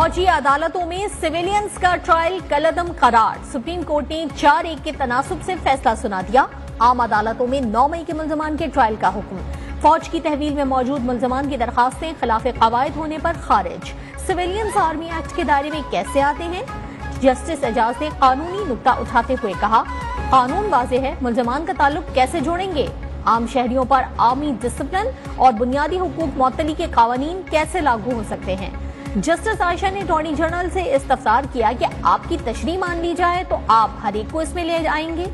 फौजी अदालतों में सिविलियंस का ट्रायल कलअदम करार। सुप्रीम कोर्ट ने 4-1 के तनासुब से फैसला सुना दिया। आम अदालतों में 9 मई के मुल्जमान के ट्रायल का हुक्म। फौज की तहवील में मौजूद मुल्जमान की दरखास्तें खिलाफ कवायद होने पर खारिज। सिविलियंस आर्मी एक्ट के दायरे में कैसे आते हैं? जस्टिस एजाज ने कानूनी नुक्ता उठाते हुए कहा, कानून वाज़ेह है, मुल्जमान का ताल्लुक कैसे जोड़ेंगे? आम शहरियों पर आर्मी डिसिप्लिन और बुनियादी हुकूक मअतली के कानून कैसे लागू हो सकते हैं? जस्टिस आयशा ने अटॉर्नी जनरल से इस्तफसार किया कि आपकी तशरीह मान ली जाए तो आप हर एक को इसमें ले आएंगे।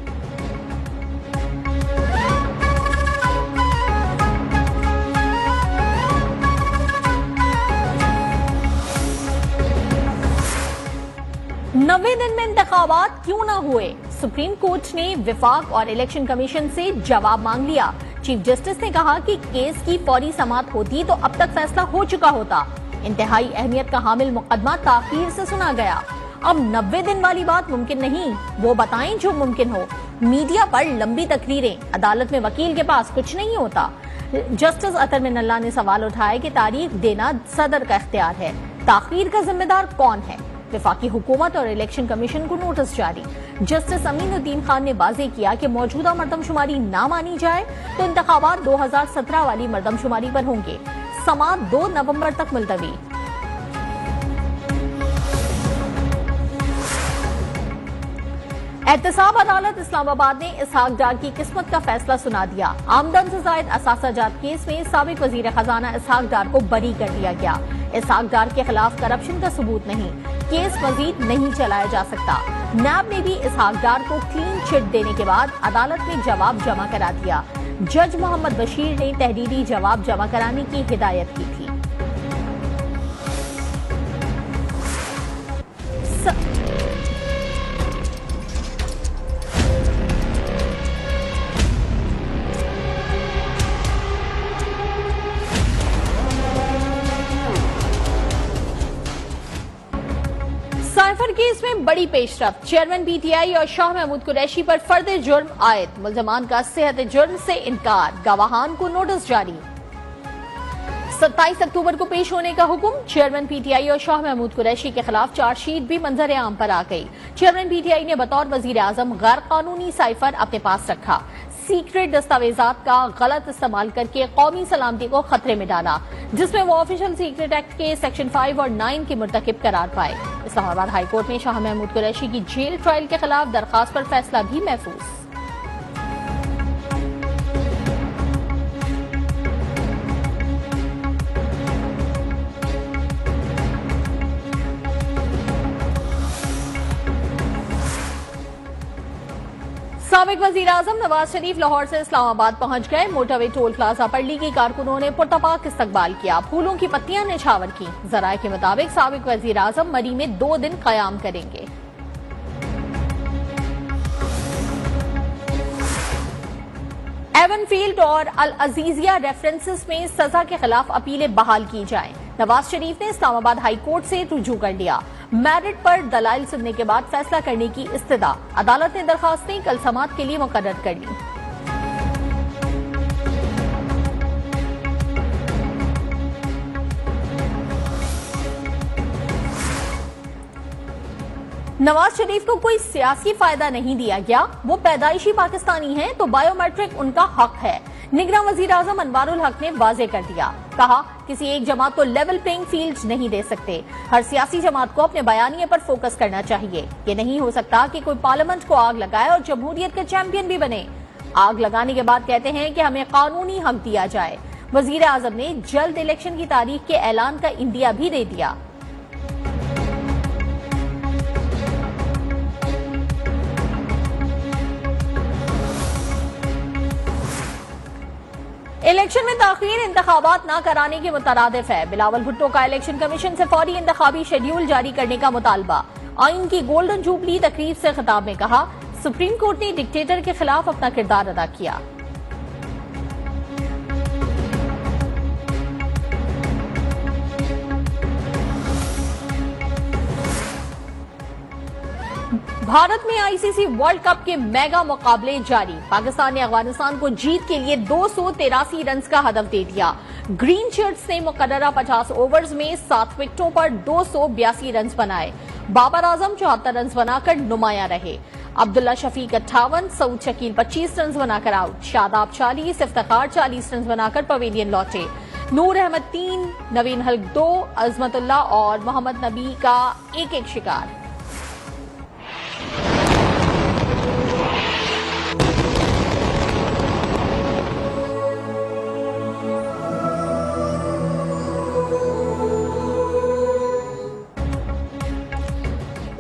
नब्बे दिन में इंतखाबात क्यों न हुए? सुप्रीम कोर्ट ने विफाक और इलेक्शन कमीशन से जवाब मांग लिया। चीफ जस्टिस ने कहा कि केस की फौरी समाअत होती तो अब तक फैसला हो चुका होता। इंतहाई अहमियत का हामिल मुकदमा ताखीर से सुना गया। अब 90 दिन वाली बात मुमकिन नहीं, वो बताएं जो मुमकिन हो। मीडिया पर लंबी तकरीरें, अदालत में वकील के पास कुछ नहीं होता। जस्टिस अतर मिनल्ला ने सवाल उठाया कि तारीख देना सदर का इख्तियार है, ताखीर का जिम्मेदार कौन है? विफाकी हुकूमत और इलेक्शन कमीशन को नोटिस जारी। जस्टिस अमीनुद्दीन खान ने वाज़ेह किया कि मौजूदा मरदमशुमारी ना मानी जाए तो इंतखाबात 2017 वाली मरदमशुमारी पर होंगे। समाअत 2 नवंबर तक मुलतवी। एहतसाब अदालत इस्लामाबाद ने इसहाक डार की किस्मत का फैसला सुना दिया। आमदन से जायद असासा जात केस में साबिक वजीर खजाना इसहाक डार को बरी कर दिया गया। इसहाक डार के खिलाफ करप्शन का सबूत नहीं, केस मजीद नहीं चलाया जा सकता। नैब ने भी इसहाक डार को क्लीन चिट देने के बाद अदालत में जवाब जमा करा दिया। जज मोहम्मद बशीर ने तहरीरी जवाब जमा कराने की हिदायत की थी। साइफर केस में बड़ी पेशरफ्त। चेयरमैन पीटीआई और शाह महमूद कुरैशी पर फर्द जुर्म आयद। मुल्जमान का सेहत जुर्म से इनकार, गवाहान को नोटिस जारी। 27 अक्टूबर को पेश होने का हुक्म। चेयरमैन पीटीआई और शाह महमूद कुरैशी के खिलाफ चार्जशीट भी मंजर आम पर आ गई। चेयरमैन पीटीआई ने बतौर वजीर आजम गैर कानूनी साइफर अपने पास रखा, सीक्रेट दस्तावेजात का गलत इस्तेमाल करके कौमी सलामती को खतरे में डाला, जिसमें वो ऑफिशियल सीक्रेट एक्ट के सेक्शन 5 और 9 के मुर्तकिब करार पाए। इस्लामाबाद हाई कोर्ट ने शाह महमूद कुरैशी की जेल ट्रायल के खिलाफ दरखास्त पर फैसला भी महफूज। साबिक वजीर आजम नवाज शरीफ लाहौर से इस्लामाबाद पहुंच गए। मोटरवे टोल प्लाजा पर लीगी कारकुनों ने पुरतपाक इस्तकबाल किया, फूलों की पत्तियां निछावर की। जराये के मुताबिक साबिक वजीर आजम मरी में 2 दिन कयाम करेंगे। एवनफील्ड और अल अजीजिया रेफरेंसेस में सजा के खिलाफ अपीलें बहाल की जाएं। नवाज शरीफ ने इस्लामाबाद हाई कोर्ट से रुजू कर लिया। मैरिट पर दलाइल सुनने के बाद फैसला करने की इस्तदा। अदालत ने दरखास्तें कल समाअत के लिए मुकर्रर कर ली। नवाज शरीफ को कोई सियासी फायदा नहीं दिया गया, वो पैदाइशी पाकिस्तानी हैं तो बायोमेट्रिक उनका हक है। निगरान वजीर आजम अनवारुल हक ने वाजे कर दिया, कहा किसी एक जमात को लेवल प्लेइंग फील्ड नहीं दे सकते, हर सियासी जमात को अपने बयानिए पर फोकस करना चाहिए। ये नहीं हो सकता कि कोई पार्लियामेंट को आग लगाए और जमहूरियत का चैंपियन भी बने। आग लगाने के बाद कहते हैं कि हमें कानूनी हक दिया जाए। वजीर आजम ने जल्द इलेक्शन की तारीख के ऐलान का इंदिया भी दे दिया। इलेक्शन में ताखीर इंतखाबात न कराने के मुतरादिफ है। बिलावल भुट्टो का इलेक्शन कमीशन से फौरी इंतखाबी शेड्यूल जारी करने का मुतालबा। आइन की गोल्डन जुबली तकरीब से खिताब में कहा, सुप्रीम कोर्ट ने डिक्टेटर के खिलाफ अपना किरदार अदा किया। भारत में आईसीसी वर्ल्ड कप के मेगा मुकाबले जारी। पाकिस्तान ने अफगानिस्तान को जीत के लिए 283 रन का हदफ दे दिया। ग्रीन शर्ट्स ने मुकर्ररा 50 ओवर्स में 7 विकेटों पर 282 रन बनाए। बाबर आजम 74 रन बनाकर नुमाया रहे। अब्दुल्ला शफीक 58, सऊद शकील 25 रन बनाकर आउट। शादाब 40, इफ्तिखार 40 रन बनाकर पवेलियन लौटे। नूर अहमद 3, नवीन हल्क 2, अजमतुल्ला और मोहम्मद नबी का एक शिकार।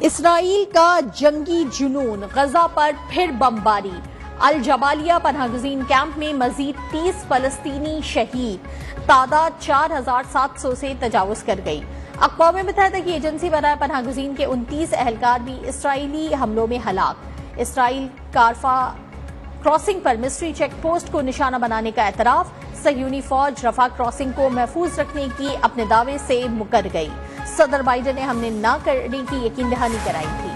इसराइल का जंगी जुनून, गजा पर फिर बमबारी। अल जबालिया पनाहगजीन कैंप में मजीद 30 फलस्तीनी शहीद। तादाद 4700 से तजावुज कर गई। अक़वाम मुत्तहिदा की एजेंसी बनाए पनाहगजीन के 29 अहलकार भी इसराइली हमलों में हलाक। इसराइल कारफा क्रॉसिंग पर मिस्ट्री चेक पोस्ट को निशाना बनाने का एतराफ। सहयूनी फौज रफा क्रॉसिंग को महफूज रखने की अपने दावे से मुकर गई। सदर बाइडेन ने हमने न करने की यकीन दहानी कराई थी।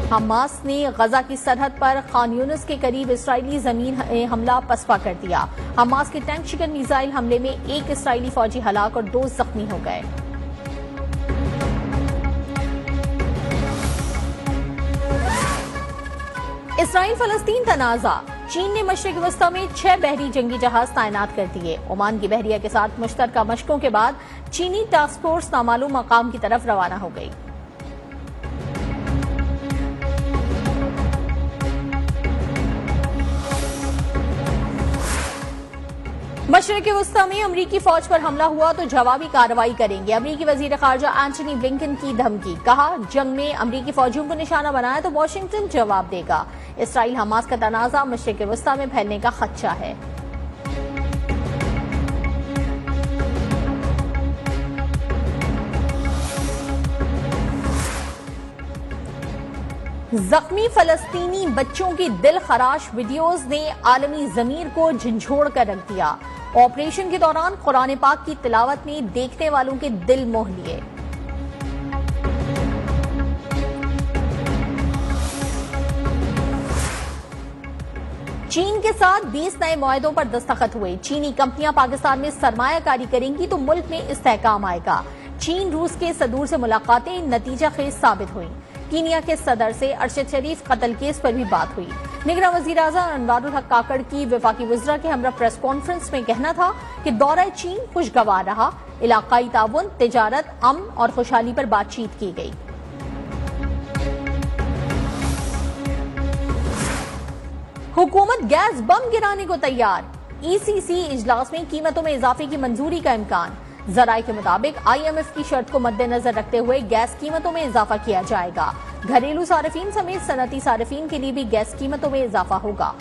हमास ने गजा की सरहद पर खान यूनिस के करीब इसराइली जमीन हमला पसपा कर दिया। हमास के टैंक शिकन मिसाइल हमले में 1 इसराइली फौजी हलाक और 2 जख्मी हो गए। इसराइल फलस्तीन तनाजा। चीन ने मशरिक वस्ता में 6 बहरी जंगी जहाज तैनात कर दिए। ओमान की बहरिया के साथ मुश्तरका मशकों के बाद चीनी टास्क फोर्स नामालूम मकाम की तरफ रवाना हो गई। मशरिक वस्ता में अमरीकी फौज पर हमला हुआ तो जवाबी कार्रवाई करेंगे। अमरीकी वजीर खारजा एंटनी ब्लिंकन की धमकी। कहा, जंग में अमरीकी फौजियों को निशाना बनाया तो वाशिंगटन जवाब देगा। इसराइल हमास का तनाजा मशरिक वस्ता में फैलने का खदशा है। जख्मी फलस्तीनी बच्चों की दिल खराश वीडियोज ने आलमी जमीर को झंझोड़ कर रख दिया। ऑपरेशन के दौरान कुरान पाक की तिलावत ने देखने वालों के दिल मोह लिए। चीन के साथ 20 नए मुआहदों पर दस्तखत हुए। चीनी कंपनियां पाकिस्तान में सरमायाकारी करेंगी तो मुल्क में इस्तेहकाम आएगा। चीन रूस के सदूर से मुलाकातें नतीजा खेज साबित हुई। कीनिया के सदर से अरशद शरीफ कत्ल केस पर भी बात हुई। निगरां वजीर आज़म अनवारुल हक काकड़ की वफाकी वज़रा के हमरा प्रेस कॉन्फ्रेंस में कहना था कि दौरा चीन खुशगवार रहा। इलाकाई ताउन, तिजारत, अमन और खुशहाली पर बातचीत की गई। हुकूमत गैस बम गिराने को तैयार। ईसीसी इजलास में कीमतों में इजाफे की मंजूरी का इम्कान। जराये के मुताबिक IMF की शर्त को मद्देनजर रखते हुए गैस कीमतों में इजाफा किया जाएगा। घरेलू सार्फिन समेत सनती सार्फिन के लिए भी गैस कीमतों में इजाफा होगा।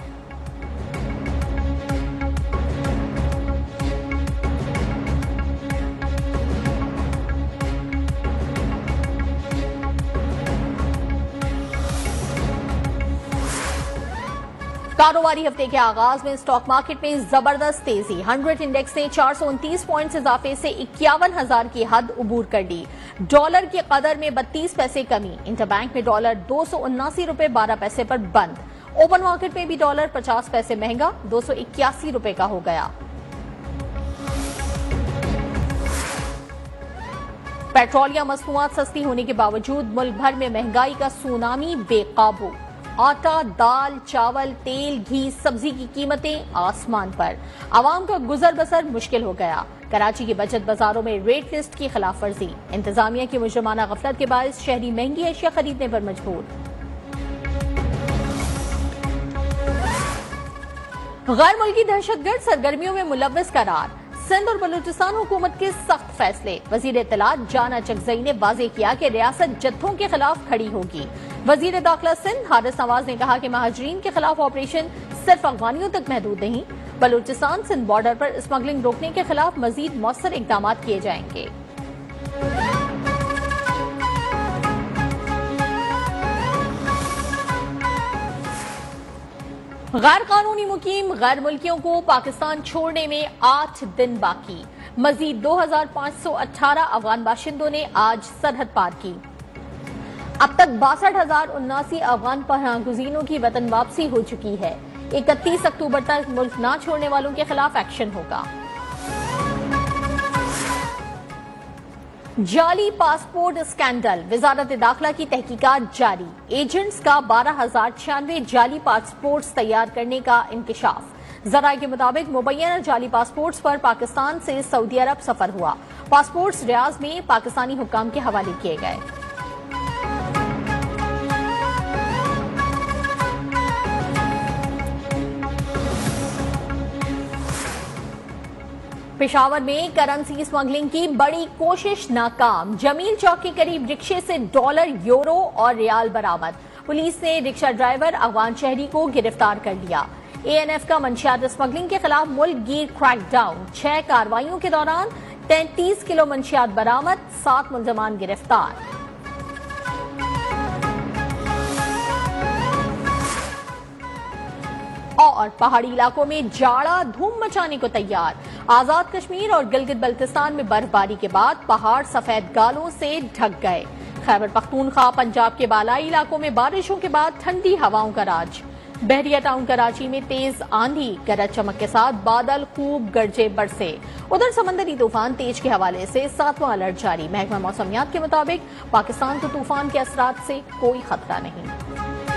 कारोबारी हफ्ते के आगाज में स्टॉक मार्केट में जबरदस्त तेजी। 100 इंडेक्स ने 429 पॉइंट्स इजाफे से 51,000 की हद उबूर कर ली। डॉलर की कदर में 32 पैसे कमी। इंटरबैंक में डॉलर 279 रुपए 12 पैसे पर बंद। ओपन मार्केट में भी डॉलर 50 पैसे महंगा 281 रुपए का हो गया। पेट्रोलियम मसनूआत सस्ती होने के बावजूद मुल्क भर में महंगाई का सुनामी बेकाबू। आटा, दाल, चावल, तेल, घी, सब्जी की कीमतें आसमान पर। आवाम का गुजर बसर मुश्किल हो गया। कराची के बचत बाजारों में रेट लिस्ट की खिलाफ वर्जी। इंतजामिया की मुजरमाना गफलत के बायस शहरी महंगी अशिया खरीदने पर मजबूर। गैर मुल्की दहशतगर्द सरगर्मियों में मुलव्वस करार। सिंध और बलूचिस्तान हुकूमत के सख्त फैसले। वजीर इत्तलात जाना चकजई ने वाजे किया कि रियासत जत्थों के खिलाफ खड़ी होगी। वजीर दाखिला सिंध हारिस नवाज ने कहा कि महाजरीन के खिलाफ ऑपरेशन सिर्फ अफगानियों तक महदूद नहीं, बलूचिस्तान सिंध बॉर्डर पर स्मगलिंग रोकने के खिलाफ मजीद मौसर इकदाम किए जाएंगे। गैर कानूनी मुकीम गैर मुल्कियों को पाकिस्तान छोड़ने में 8 दिन बाकी। मजीद 2518 अफगान बाशिंदों ने आज सरहद पार की। अब तक 62,079 अफगान पनाहगुज़ीनों की वतन वापसी हो चुकी है। 31 अक्टूबर तक मुल्क न छोड़ने वालों के खिलाफ एक्शन होगा। जाली पासपोर्ट स्कैंडल, वजारत दाखिला की तहकीकात जारी। एजेंट्स का 12,096 जाली पासपोर्ट तैयार करने का इंकशाफ। जराये के मुताबिक मुबैना जाली पासपोर्ट्स पर पाकिस्तान से सऊदी अरब सफर हुआ। पासपोर्ट्स रियाज में पाकिस्तानी हुक्काम के हवाले किए गए। पेशावर में करेंसी स्मगलिंग की बड़ी कोशिश नाकाम। जमील चौक के करीब रिक्शे से डॉलर, यूरो और रियाल बरामद। पुलिस ने रिक्शा ड्राइवर अफगान शहरी को गिरफ्तार कर लिया। एएनएफ का मंशियात स्मगलिंग के खिलाफ मुल्क गिर क्रैकडाउन। 6 कार्रवाइयों के दौरान 33 किलो मंशियात बरामद, 7 मुलजमान गिरफ्तार। और पहाड़ी इलाकों में जाड़ा धूम मचाने को तैयार। आजाद कश्मीर और गिलगित बल्तिस्तान में बर्फबारी के बाद पहाड़ सफेद गालों से ढक गए। खैबर पख्तूनख्वा, पंजाब के बालाई इलाकों में बारिशों के बाद ठंडी हवाओं का राज। बहरिया टाउन कराची में तेज आंधी, गरज चमक के साथ बादल, खूब गरजे बरसे। उधर समंदरी तूफान तेज के हवाले से 7वां अलर्ट जारी। महकमा मौसमियात के मुताबिक पाकिस्तान को तूफान के असरात से कोई खतरा नहीं।